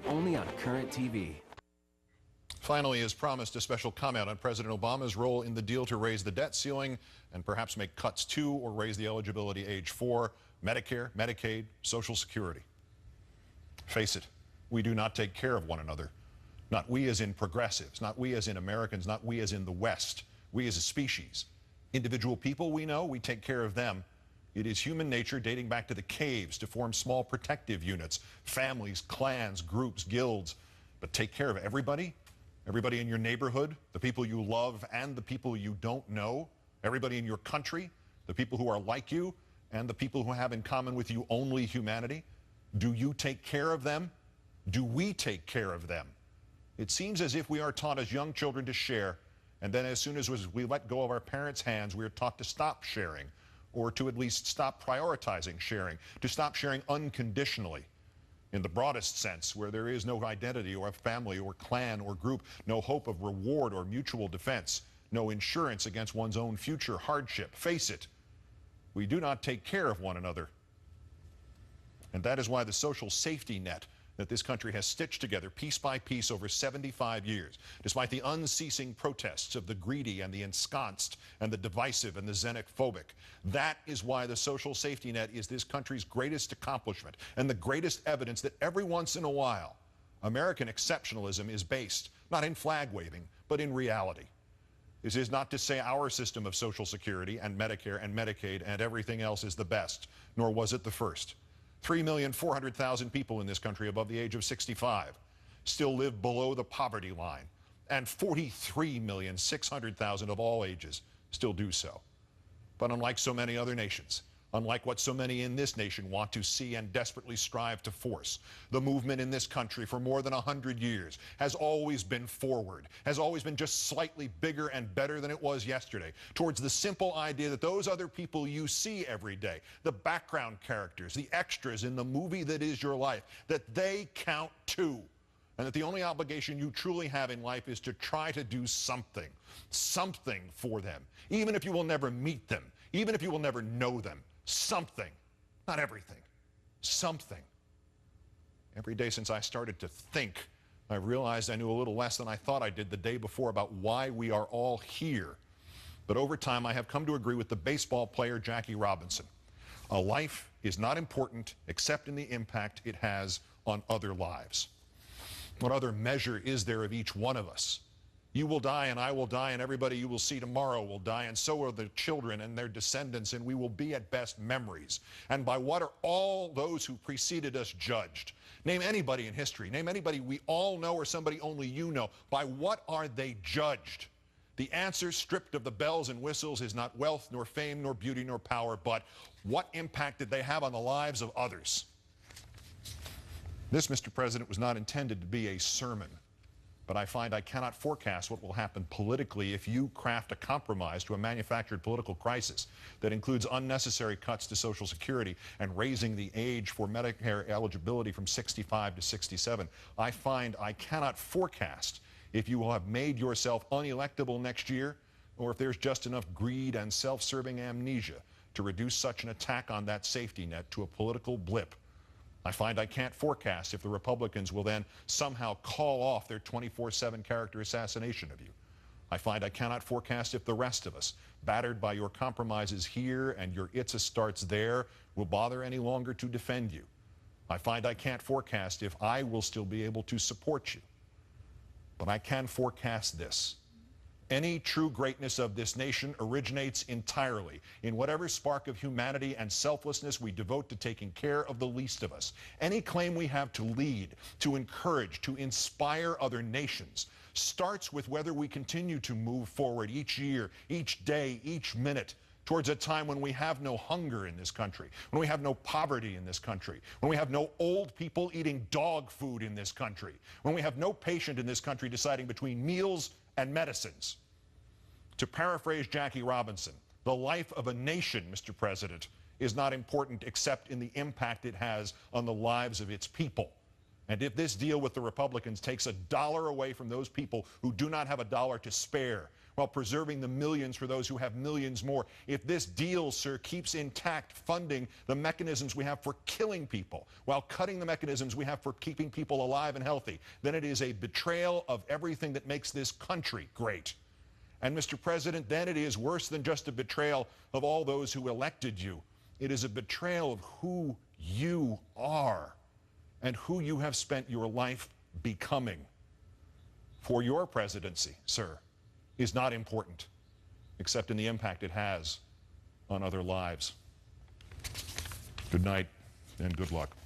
only on Current TV. Finally, as promised, a special comment on President Obama's role in the deal to raise the debt ceiling and perhaps make cuts to or raise the eligibility age for Medicare, Medicaid, Social Security. Face it, we do not take care of one another. Not we as in progressives, not we as in Americans, not we as in the West, we as a species. Individual people we know, we take care of them. It is human nature dating back to the caves to form small protective units, families, clans, groups, guilds. But take care of everybody? Everybody in your neighborhood, the people you love and the people you don't know, everybody in your country, the people who are like you and the people who have in common with you only humanity. Do you take care of them? Do we take care of them? It seems as if we are taught as young children to share, and then as soon as we let go of our parents' hands, we are taught to stop sharing, or to at least stop prioritizing sharing, to stop sharing unconditionally. In the broadest sense, where there is no identity or family or clan or group, no hope of reward or mutual defense, no insurance against one's own future hardship. Face it, we do not take care of one another. And that is why the social safety net that this country has stitched together piece by piece over 75 years, despite the unceasing protests of the greedy and the ensconced and the divisive and the xenophobic. That is why the social safety net is this country's greatest accomplishment and the greatest evidence that every once in a while, American exceptionalism is based not in flag waving, but in reality. This is not to say our system of Social Security and Medicare and Medicaid and everything else is the best, nor was it the first. 3,400,000 people in this country above the age of 65 still live below the poverty line, and 43,600,000 of all ages still do so. But unlike so many other nations, unlike what so many in this nation want to see and desperately strive to force, the movement in this country for more than 100 years has always been forward, has always been just slightly bigger and better than it was yesterday, towards the simple idea that those other people you see every day, the background characters, the extras in the movie that is your life, that they count too. And that the only obligation you truly have in life is to try to do something for them, even if you will never meet them, even if you will never know them. Something, not everything, something. Every day since I started to think, I realized I knew a little less than I thought I did the day before about why we are all here. But over time, I have come to agree with the baseball player Jackie Robinson. A life is not important except in the impact it has on other lives. What other measure is there of each one of us? You will die and I will die and everybody you will see tomorrow will die, and so are the children and their descendants, and we will be at best memories. And by what are all those who preceded us judged? Name anybody in history. Name anybody we all know or somebody only you know. By what are they judged? The answer, stripped of the bells and whistles, is not wealth nor fame nor beauty nor power, but what impact did they have on the lives of others? This, Mr. President, was not intended to be a sermon. But I find I cannot forecast what will happen politically if you craft a compromise to a manufactured political crisis that includes unnecessary cuts to Social Security and raising the age for Medicare eligibility from 65 to 67. I find I cannot forecast if you will have made yourself unelectable next year, or if there's just enough greed and self-serving amnesia to reduce such an attack on that safety net to a political blip. I find I can't forecast if the Republicans will then somehow call off their 24/7 character assassination of you. I find I cannot forecast if the rest of us, battered by your compromises here and your ITSA starts there, will bother any longer to defend you. I find I can't forecast if I will still be able to support you. But I can forecast this. Any true greatness of this nation originates entirely in whatever spark of humanity and selflessness we devote to taking care of the least of us. Any claim we have to lead, to encourage, to inspire other nations starts with whether we continue to move forward each year, each day, each minute towards a time when we have no hunger in this country, when we have no poverty in this country, when we have no old people eating dog food in this country, when we have no patient in this country deciding between meals and medicines. To paraphrase Jackie Robinson, the life of a nation, Mr. President, is not important except in the impact it has on the lives of its people. And if this deal with the Republicans takes $1 away from those people who do not have $1 to spare, while preserving the millions for those who have millions more. If this deal, sir, keeps intact funding the mechanisms we have for killing people while cutting the mechanisms we have for keeping people alive and healthy, then it is a betrayal of everything that makes this country great. And, Mr. President, then it is worse than just a betrayal of all those who elected you. It is a betrayal of who you are and who you have spent your life becoming. For your presidency, sir, is not important, except in the impact it has on other lives. Good night and good luck.